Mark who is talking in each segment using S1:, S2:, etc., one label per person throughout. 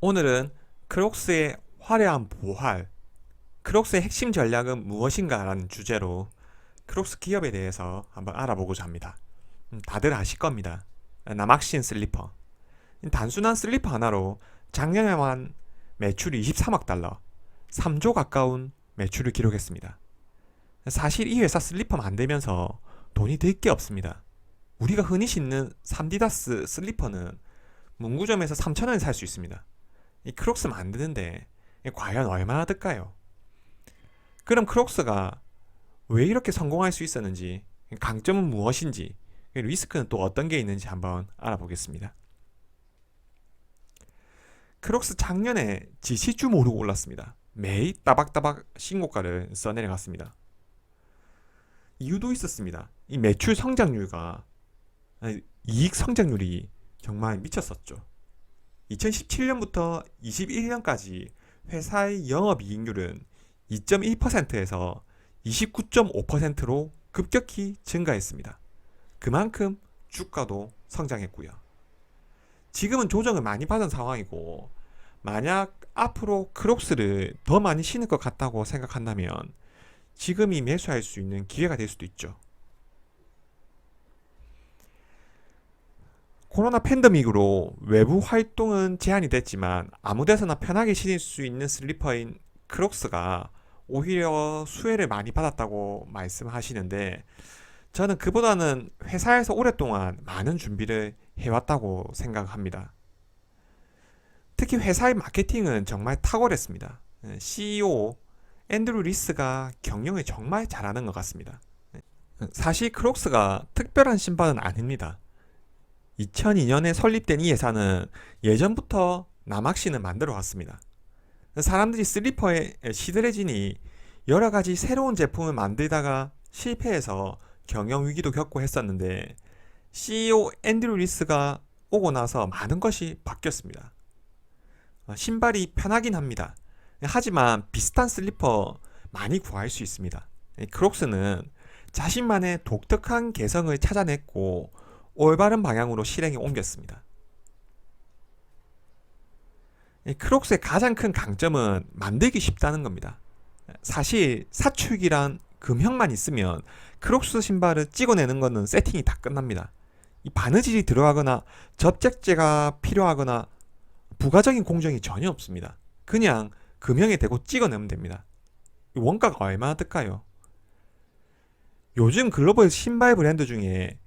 S1: 오늘은 크록스의 화려한 부활, 크록스의 핵심 전략은 무엇인가 라는 주제로 크록스 기업에 대해서 한번 알아보고자 합니다. 다들 아실 겁니다. 남학신 슬리퍼. 단순한 슬리퍼 하나로 작년에만 매출이 23억 달러, 3조 가까운 매출을 기록했습니다. 사실 이 회사 슬리퍼 만들면서 돈이 들 게 없습니다. 우리가 흔히 신는 3디다스 슬리퍼는 문구점에서 3,000원에 살 수 있습니다. 이 크록스 만드는데 과연 얼마나 들까요? 그럼 크록스가 왜 이렇게 성공할 수 있었는지, 강점은 무엇인지, 리스크는 또 어떤 게 있는지 한번 알아보겠습니다. 크록스 작년에 지시주 모르고 올랐습니다. 매일 따박따박 신고가를 써내려갔습니다. 이유도 있었습니다. 이 매출 성장률과 이익 성장률이 정말 미쳤었죠. 2017년부터 21년까지 회사의 영업이익률은 2.1%에서 29.5%로 급격히 증가했습니다. 그만큼 주가도 성장했고요. 지금은 조정을 많이 받은 상황이고, 만약 앞으로 크록스를 더 많이 신을 것 같다고 생각한다면 지금이 매수할 수 있는 기회가 될 수도 있죠. 코로나 팬데믹으로 외부 활동은 제한이 됐지만 아무 데서나 편하게 신을 수 있는 슬리퍼인 크록스가 오히려 수혜를 많이 받았다고 말씀하시는데, 저는 그보다는 회사에서 오랫동안 많은 준비를 해왔다고 생각합니다. 특히 회사의 마케팅은 정말 탁월했습니다. CEO 앤드루 리스가 경영을 정말 잘하는 것 같습니다. 사실 크록스가 특별한 신발은 아닙니다. 2002년에 설립된 이 회사는 예전부터 남학신을 만들어 왔습니다. 사람들이 슬리퍼에 시들해지니 여러 가지 새로운 제품을 만들다가 실패해서 경영 위기도 겪고 했었는데, CEO 앤드류 리스가 오고 나서 많은 것이 바뀌었습니다. 신발이 편하긴 합니다. 하지만 비슷한 슬리퍼 많이 구할 수 있습니다. 크록스는 자신만의 독특한 개성을 찾아냈고 올바른 방향으로 실행에 옮겼습니다. 크록스의 가장 큰 강점은 만들기 쉽다는 겁니다. 사실 사출기란 금형만 있으면 크록스 신발을 찍어내는 것은 세팅이 다 끝납니다. 이 바느질이 들어가거나 접착제가 필요하거나 부가적인 공정이 전혀 없습니다. 그냥 금형에 대고 찍어내면 됩니다. 원가가 얼마나 들까요? 요즘 글로벌 신발 브랜드 중에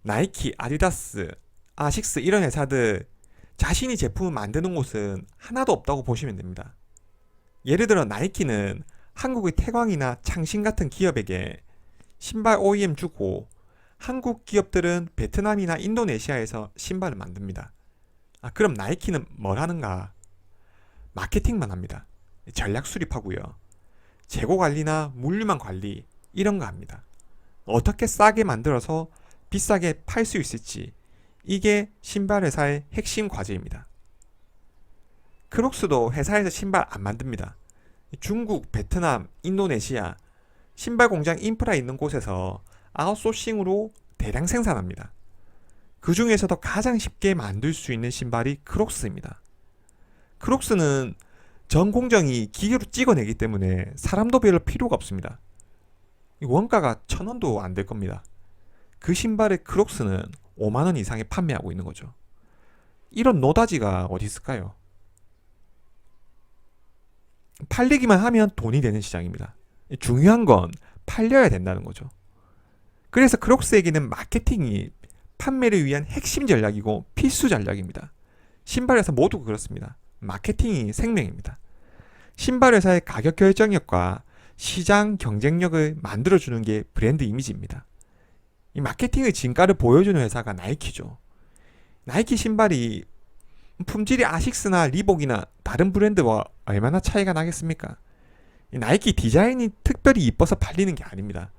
S1: 나이키, 아디다스, 아식스 이런 회사들 자신이 제품을 만드는 곳은 하나도 없다고 보시면 됩니다. 예를 들어 나이키는 한국의 태광이나 창신 같은 기업에게 신발 OEM 주고, 한국 기업들은 베트남이나 인도네시아에서 신발을 만듭니다. 그럼 나이키는 뭘 하는가? 마케팅만 합니다. 전략 수립하고요. 재고 관리나 물류망 관리 이런 거 합니다. 어떻게 싸게 만들어서 비싸게 팔 수 있을지, 이게 신발 회사의 핵심 과제입니다. 크록스도 회사에서 신발 안 만듭니다. 중국, 베트남, 인도네시아 신발 공장 인프라 있는 곳에서 아웃소싱으로 대량 생산합니다. 그 중에서도 가장 쉽게 만들 수 있는 신발이 크록스입니다. 크록스는 전 공정이 기계로 찍어내기 때문에 사람도 별로 필요가 없습니다. 원가가 1,000원도 안 될 겁니다. 그 신발의 크록스는 5만원 이상에 판매하고 있는 거죠. 이런 노다지가 어디 있을까요? 팔리기만 하면 돈이 되는 시장입니다. 중요한 건 팔려야 된다는 거죠. 그래서 크록스에게는 마케팅이 판매를 위한 핵심 전략이고 필수 전략입니다. 신발회사 모두 그렇습니다. 마케팅이 생명입니다. 신발회사의 가격 결정력과 시장 경쟁력을 만들어주는 게 브랜드 이미지입니다. 이 마케팅의 진가를 보여주는 회사가 나이키죠. 나이키 신발이 품질이 아식스나 리복이나 다른 브랜드와 얼마나 차이가 나겠습니까? 나이키 디자인이 특별히 이뻐서 팔리는 게 아닙니다.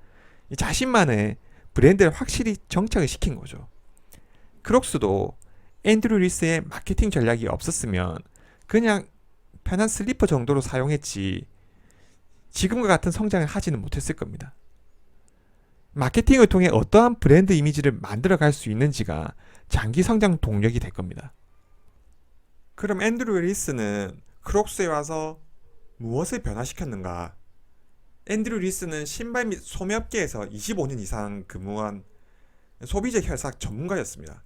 S1: 자신만의 브랜드를 확실히 정착을 시킨 거죠. 크록스도 앤드류 리스의 마케팅 전략이 없었으면 그냥 편한 슬리퍼 정도로 사용했지 지금과 같은 성장을 하지는 못했을 겁니다. 마케팅을 통해 어떠한 브랜드 이미지를 만들어 갈 수 있는지가 장기 성장 동력이 될 겁니다. 그럼 앤드류 리스는 크록스에 와서 무엇을 변화시켰는가? 앤드류 리스는 신발 및 소매업계에서 25년 이상 근무한 소비재 혈삭 전문가였습니다.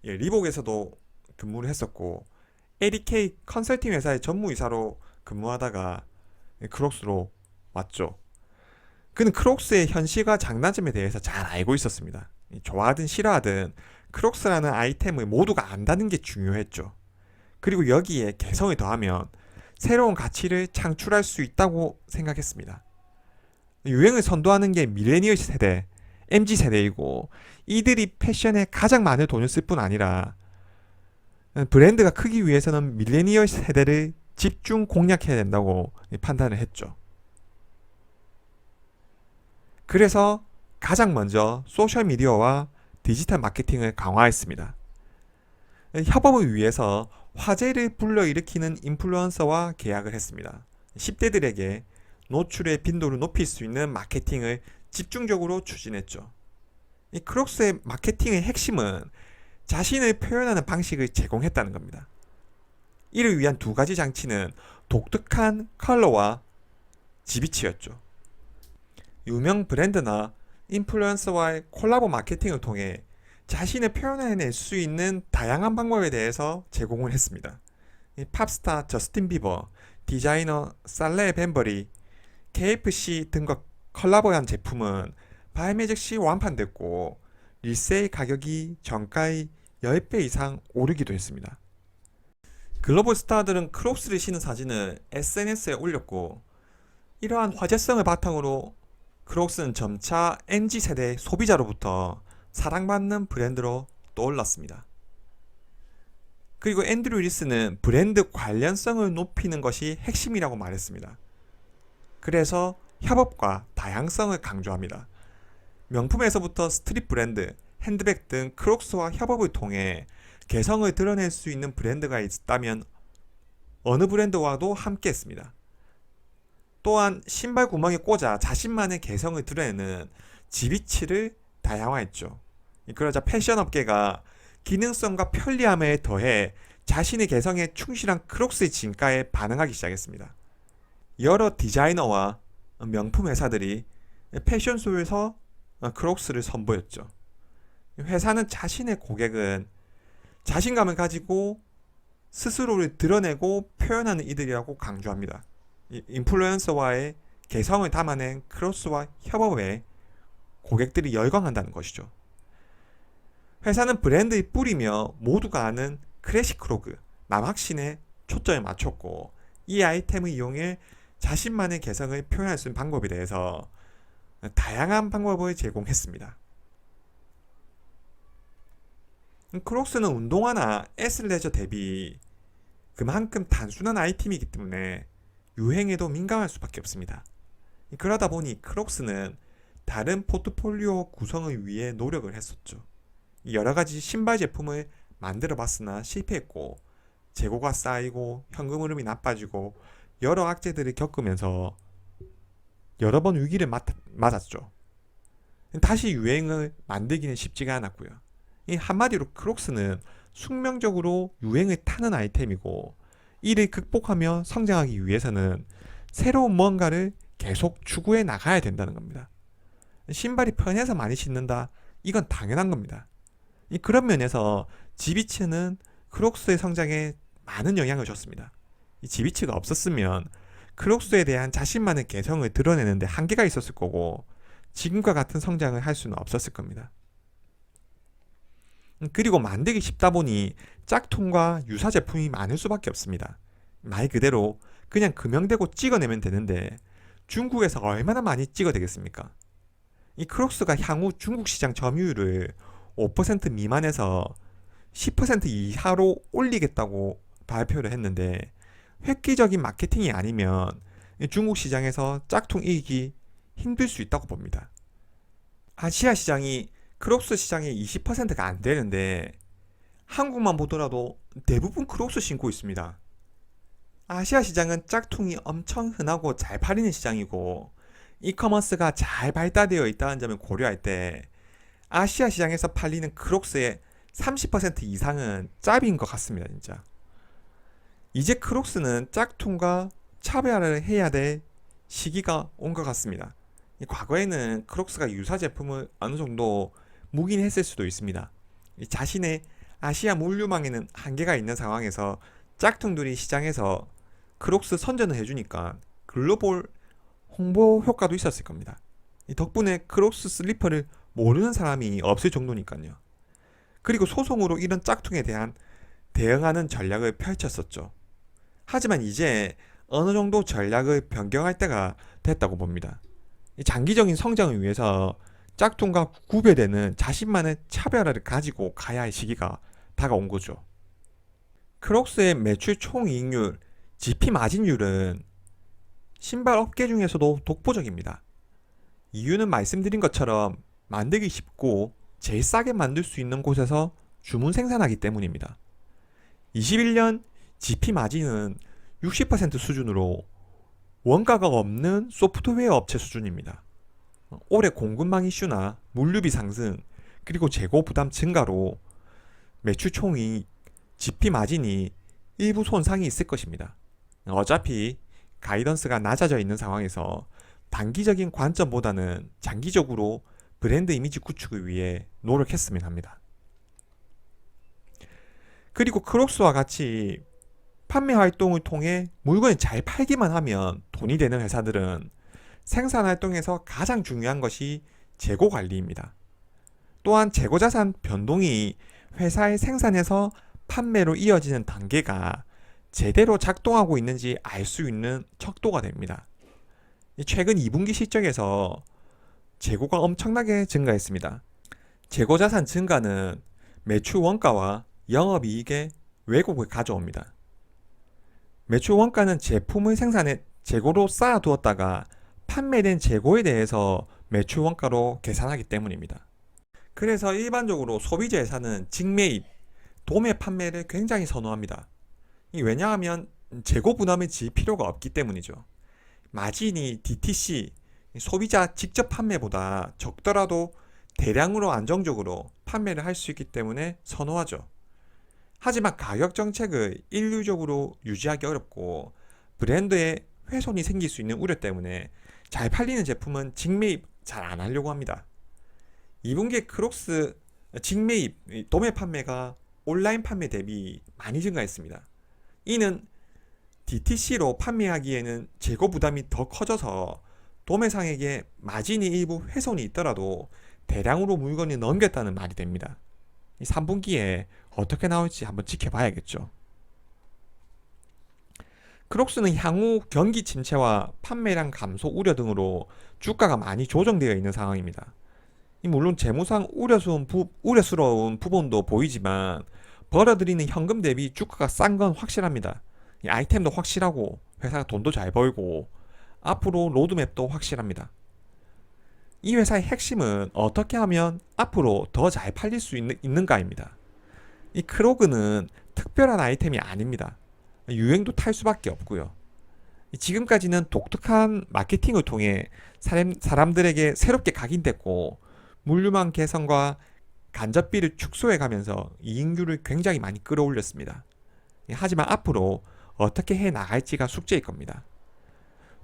S1: 예, 리복에서도 근무를 했었고 LEK 컨설팅 회사의 전무이사로 근무하다가 크록스로 왔죠. 그는 크록스의 현실과 장단점에 대해서 잘 알고 있었습니다. 좋아하든 싫어하든 크록스라는 아이템을 모두가 안다는 게 중요했죠. 그리고 여기에 개성을 더하면 새로운 가치를 창출할 수 있다고 생각했습니다. 유행을 선도하는 게 밀레니얼 세대, MZ 세대이고 이들이 패션에 가장 많은 돈을 쓸 뿐 아니라 브랜드가 크기 위해서는 밀레니얼 세대를 집중 공략해야 된다고 판단을 했죠. 그래서 가장 먼저 소셜미디어와 디지털 마케팅을 강화했습니다. 협업을 위해서 화제를 불러일으키는 인플루언서와 계약을 했습니다. 10대들에게 노출의 빈도를 높일 수 있는 마케팅을 집중적으로 추진했죠. 이 크록스의 마케팅의 핵심은 자신을 표현하는 방식을 제공했다는 겁니다. 이를 위한 두 가지 장치는 독특한 컬러와 지비치였죠. 유명 브랜드나 인플루언서와의 콜라보 마케팅을 통해 자신을 표현해낼 수 있는 다양한 방법에 대해서 제공을 했습니다. 팝스타 저스틴 비버, 디자이너 살레 벤버리, KFC 등과 콜라보한 제품은 발매 즉시 완판됐고 리세일 가격이 정가의 10배 이상 오르기도 했습니다. 글로벌 스타들은 크록스를 신은 사진을 SNS에 올렸고 이러한 화제성을 바탕으로 크록스는 점차 MZ세대 소비자로부터 사랑받는 브랜드로 떠올랐습니다. 그리고 앤드류 리스는 브랜드 관련성을 높이는 것이 핵심이라고 말했습니다. 그래서 협업과 다양성을 강조합니다. 명품에서부터 스트릿 브랜드, 핸드백 등 크록스와 협업을 통해 개성을 드러낼 수 있는 브랜드가 있다면 어느 브랜드와도 함께 했습니다. 또한 신발 구멍에 꽂아 자신만의 개성을 드러내는 지비치를 다양화했죠. 그러자 패션 업계가 기능성과 편리함에 더해 자신의 개성에 충실한 크록스의 진가에 반응하기 시작했습니다. 여러 디자이너와 명품 회사들이 패션쇼에서 크록스를 선보였죠. 회사는 자신의 고객은 자신감을 가지고 스스로를 드러내고 표현하는 이들이라고 강조합니다. 인플루언서와의 개성을 담아낸 크록스와 협업에 고객들이 열광한다는 것이죠. 회사는 브랜드의 뿌리며 모두가 아는 클래식 크로그, 남학신에 초점을 맞췄고 이 아이템을 이용해 자신만의 개성을 표현할 수 있는 방법에 대해서 다양한 방법을 제공했습니다. 크록스는 운동화나 애슬레저 대비 그만큼 단순한 아이템이기 때문에 유행에도 민감할 수밖에 없습니다. 그러다 보니 크록스는 다른 포트폴리오 구성을 위해 노력을 했었죠. 여러 가지 신발 제품을 만들어 봤으나 실패했고 재고가 쌓이고 현금 흐름이 나빠지고 여러 악재들을 겪으면서 여러 번 위기를 맞았죠. 다시 유행을 만들기는 쉽지가 않았고요. 이 한마디로 크록스는 숙명적으로 유행을 타는 아이템이고 이를 극복하며 성장하기 위해서는 새로운 뭔가를 계속 추구해 나가야 된다는 겁니다. 신발이 편해서 많이 신는다? 이건 당연한 겁니다. 그런 면에서 지비츠는 크록스의 성장에 많은 영향을 줬습니다. 이 지비츠가 없었으면 크록스에 대한 자신만의 개성을 드러내는데 한계가 있었을 거고 지금과 같은 성장을 할 수는 없었을 겁니다. 그리고 만들기 쉽다 보니 짝퉁과 유사 제품이 많을 수밖에 없습니다. 말 그대로 그냥 금형대고 찍어내면 되는데 중국에서 얼마나 많이 찍어대겠습니까? 이 크록스가 향후 중국 시장 점유율을 5% 미만에서 10% 이하로 올리겠다고 발표를 했는데 획기적인 마케팅이 아니면 중국 시장에서 짝퉁 이익이 힘들 수 있다고 봅니다. 아시아 시장이 크록스 시장의 20%가 안 되는데 한국만 보더라도 대부분 크록스 신고 있습니다. 아시아 시장은 짝퉁이 엄청 흔하고 잘 팔리는 시장이고 이커머스가 잘 발달되어 있다는 점을 고려할 때 아시아 시장에서 팔리는 크록스의 30% 이상은 짭인 것 같습니다, 진짜. 이제 크록스는 짝퉁과 차별화를 해야 될 시기가 온 것 같습니다. 과거에는 크록스가 유사 제품을 어느 정도 묵인했을 수도 있습니다. 자신의 아시아 물류망에는 한계가 있는 상황에서 짝퉁들이 시장에서 크록스 선전을 해주니까 글로벌 홍보 효과도 있었을 겁니다. 덕분에 크록스 슬리퍼를 모르는 사람이 없을 정도니까요. 그리고 소송으로 이런 짝퉁에 대한 대응하는 전략을 펼쳤었죠. 하지만 이제 어느 정도 전략을 변경할 때가 됐다고 봅니다. 장기적인 성장을 위해서 짝퉁과 구별되는 자신만의 차별화를 가지고 가야 할 시기가 다가온 거죠. 크록스의 매출 총이익률, GP 마진율은 신발 업계 중에서도 독보적입니다. 이유는 말씀드린 것처럼 만들기 쉽고 제일 싸게 만들 수 있는 곳에서 주문 생산하기 때문입니다. 21년 GP 마진은 60% 수준으로 원가가 없는 소프트웨어 업체 수준입니다. 올해 공급망 이슈나 물류비 상승, 그리고 재고 부담 증가로 매출 총이 GP 마진이 일부 손상이 있을 것입니다. 어차피 가이던스가 낮아져 있는 상황에서 단기적인 관점보다는 장기적으로 브랜드 이미지 구축을 위해 노력했으면 합니다. 그리고 크록스와 같이 판매 활동을 통해 물건을 잘 팔기만 하면 돈이 되는 회사들은 생산 활동에서 가장 중요한 것이 재고 관리입니다. 또한 재고 자산 변동이 회사의 생산에서 판매로 이어지는 단계가 제대로 작동하고 있는지 알 수 있는 척도가 됩니다. 최근 2분기 실적에서 재고가 엄청나게 증가했습니다. 재고 자산 증가는 매출 원가와 영업이익에 왜곡을 가져옵니다. 매출 원가는 제품을 생산해 재고로 쌓아두었다가 판매된 재고에 대해서 매출 원가로 계산하기 때문입니다. 그래서 일반적으로 소비자 회사는 직매입, 도매 판매를 굉장히 선호합니다. 왜냐하면 재고 부담을 질 필요가 없기 때문이죠. 마진이 DTC, 소비자 직접 판매보다 적더라도 대량으로 안정적으로 판매를 할 수 있기 때문에 선호하죠. 하지만 가격 정책을 일률적으로 유지하기 어렵고 브랜드에 훼손이 생길 수 있는 우려 때문에 잘 팔리는 제품은 직매입 잘 안 하려고 합니다. 2분기에 크록스 직매입, 도매 판매가 온라인 판매 대비 많이 증가했습니다. 이는 DTC로 판매하기에는 재고 부담이 더 커져서 도매상에게 마진이 일부 훼손이 있더라도 대량으로 물건이 넘겼다는 말이 됩니다. 3분기에 어떻게 나올지 한번 지켜봐야겠죠. 크록스는 향후 경기 침체와 판매량 감소 우려 등으로 주가가 많이 조정되어 있는 상황입니다. 물론 재무상 우려스러운 부분도 보이지만 벌어들이는 현금 대비 주가가 싼 건 확실합니다. 이 아이템도 확실하고 회사가 돈도 잘 벌고 앞으로 로드맵도 확실합니다. 이 회사의 핵심은 어떻게 하면 앞으로 더 잘 팔릴 수 있는가입니다. 이 크로그는 특별한 아이템이 아닙니다. 유행도 탈 수밖에 없고요. 지금까지는 독특한 마케팅을 통해 사람들에게 새롭게 각인됐고 물류망 개선과 간접비를 축소해 가면서 이익률을 굉장히 많이 끌어올렸습니다. 하지만 앞으로 어떻게 해 나갈지가 숙제일 겁니다.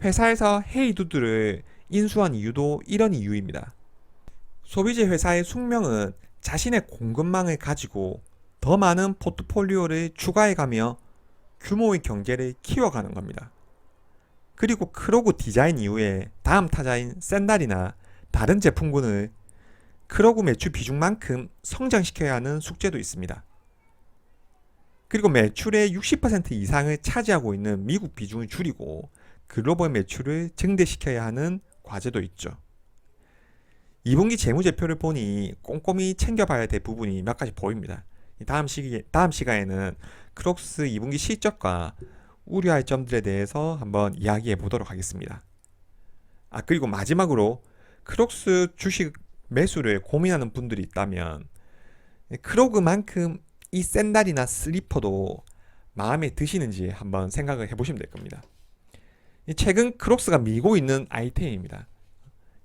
S1: 회사에서 헤이두드를 인수한 이유도 이런 이유입니다. 소비재 회사의 숙명은 자신의 공급망을 가지고 더 많은 포트폴리오를 추가해가며 규모의 경제를 키워가는 겁니다. 그리고 크로그 디자인 이후에 다음 타자인 샌달이나 다른 제품군을 크로그 매출 비중만큼 성장시켜야 하는 숙제도 있습니다. 그리고 매출의 60% 이상을 차지하고 있는 미국 비중을 줄이고 글로벌 매출을 증대시켜야 하는 과제도 있죠. 2분기 재무제표를 보니 꼼꼼히 챙겨봐야 될 부분이 몇 가지 보입니다. 다음 시간에는 크록스 2분기 실적과 우려할 점들에 대해서 한번 이야기해 보도록 하겠습니다. 그리고 마지막으로 크록스 주식 매수를 고민하는 분들이 있다면 크로그만큼 이 샌달이나 슬리퍼도 마음에 드시는지 한번 생각을 해보시면 될 겁니다. 최근 크록스가 밀고 있는 아이템입니다.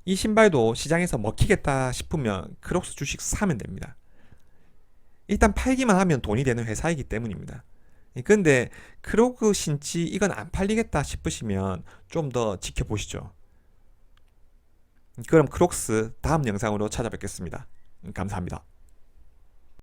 S1: 이 신발도 시장에서 먹히겠다 싶으면 크록스 주식 사면 됩니다. 일단 팔기만 하면 돈이 되는 회사이기 때문입니다. 근데 크로그 신지 이건 안 팔리겠다 싶으시면 좀 더 지켜보시죠. 그럼 크록스 다음 영상으로 찾아뵙겠습니다. 감사합니다.